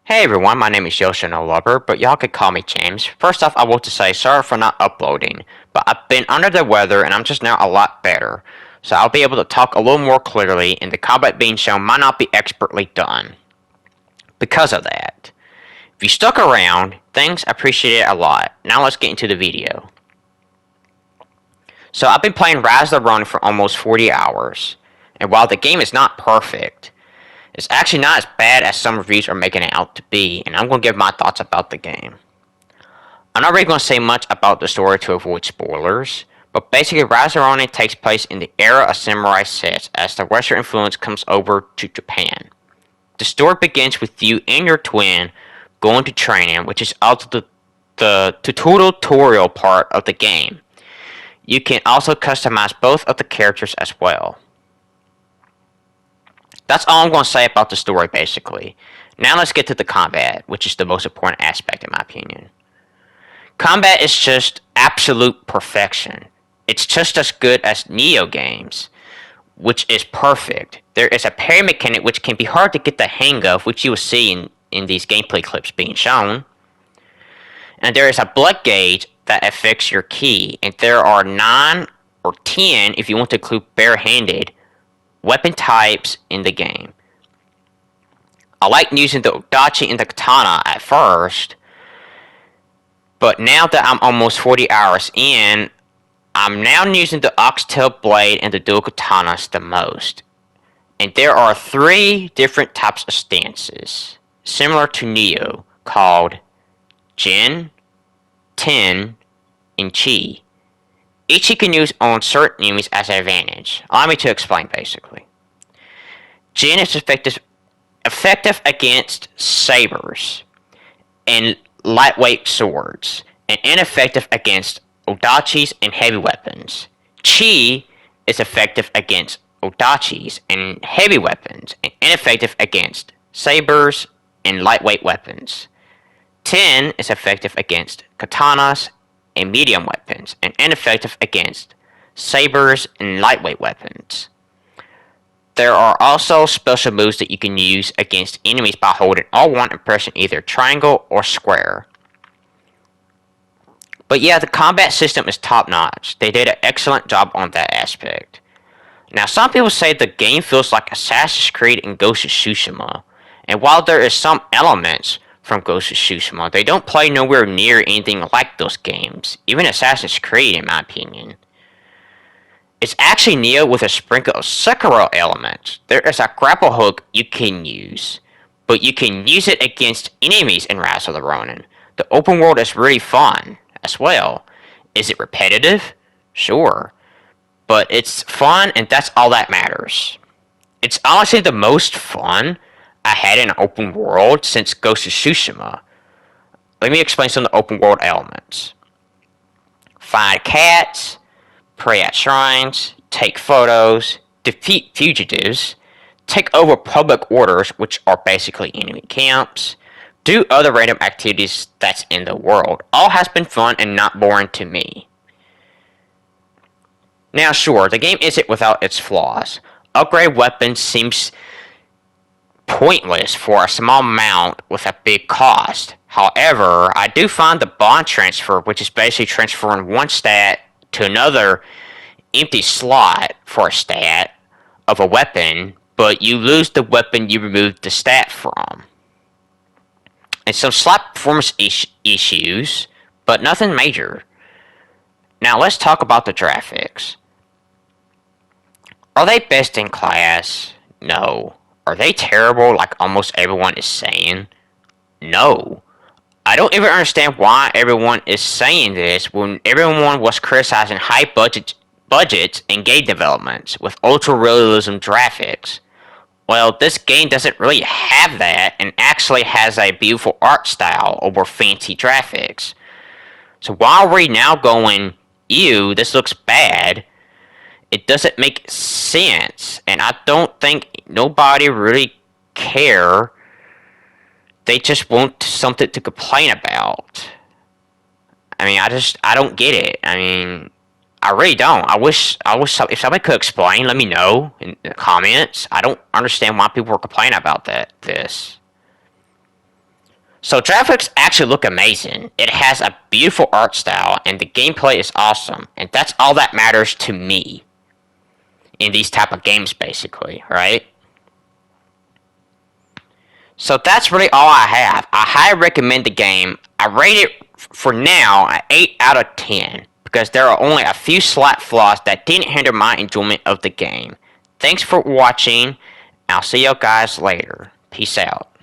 Hey everyone, my name is Yoshi No Lover, but y'all could call me James. First off, I want to say sorry for not uploading, but I've been under the weather and I'm just now a lot better. So I'll be able to talk a little more clearly and the combat being shown might not be expertly done. Because of that. If you stuck around, thanks, I appreciate it a lot. Now let's get into the video. So I've been playing Rise of the Ronin for almost 40 hours, and while the game is not perfect, it's actually not as bad as some reviews are making it out to be, and I'm going to give my thoughts about the game. I'm not really going to say much about the story to avoid spoilers, but basically Rise of Ronin takes place in the era of samurai sets as the Western influence comes over to Japan. The story begins with you and your twin going to training, which is also the tutorial part of the game. You can also customize both of the characters as well. That's all I'm going to say about the story, basically. Now let's get to the combat, which is the most important aspect in my opinion. Combat is just absolute perfection. It's just as good as Neo games, which is perfect. There is a parry mechanic which can be hard to get the hang of, which you will see in these gameplay clips being shown. And there is a blood gauge that affects your ki, and there are 9 or 10 if you want to include barehanded weapon types in the game. I liked using the Odachi and the Katana at first, but now that I'm almost 40 hours in, I'm now using the Oxtail Blade and the Dual Katanas the most. And there are 3 different types of stances, similar to Neo, called Jin, Ten, and Chi. Each you can use on certain enemies as an advantage. Allow me to explain basically. Jin is effective against sabers and lightweight swords, and ineffective against odachis and heavy weapons. Chi is effective against odachis and heavy weapons, and ineffective against sabers and lightweight weapons. Ten is effective against katanas and medium weapons, and ineffective against sabers and lightweight weapons. There are also special moves that you can use against enemies by holding R1 and pressing either triangle or square. But yeah, the combat system is top notch. They did an excellent job on that aspect. Now some people say the game feels like Assassin's Creed and Ghost of Tsushima, and while there is some elements from Ghost of Tsushima, they don't play nowhere near anything like those games, even Assassin's Creed in my opinion. It's actually Neo with a sprinkle of Sekiro elements. There is a grapple hook you can use, but you can use it against enemies in Rise of the Ronin. The open world is really fun as well. Is it repetitive? Sure. But it's fun and that's all that matters. It's honestly the most fun I had in an open world since Ghost of Tsushima. Let me explain some of the open world elements. Find cats, pray at shrines, take photos, defeat fugitives, take over public orders, which are basically enemy camps, do other random activities that's in the world. All has been fun and not boring to me. Now sure, the game isn't without its flaws. Upgrade weapons seems pointless for a small amount with a big cost. However, I do find the bond transfer, which is basically transferring one stat to another empty slot for a stat of a weapon, but you lose the weapon you removed the stat from. And some slight performance issues, but nothing major. Now let's talk about the graphics. Are they best in class? No. Are they terrible like almost everyone is saying? No. I don't even understand why everyone is saying this when everyone was criticizing high budgets and game developments with ultra realism graphics. Well, this game doesn't really have that and actually has a beautiful art style over fancy graphics. So why are we now going, ew, this looks bad? It doesn't make sense, and I don't think nobody really care. They just want something to complain about. I mean, I don't get it. I mean, I really don't. I wish if somebody could explain, let me know in the comments. I don't understand why people are complaining about this. So graphics actually look amazing. It has a beautiful art style and the gameplay is awesome. And that's all that matters to me in these type of games basically, right? So that's really all I have. I highly recommend the game. I rate it for now an 8 out of 10 because there are only a few slight flaws that didn't hinder my enjoyment of the game. Thanks for watching. I'll see you guys later. Peace out.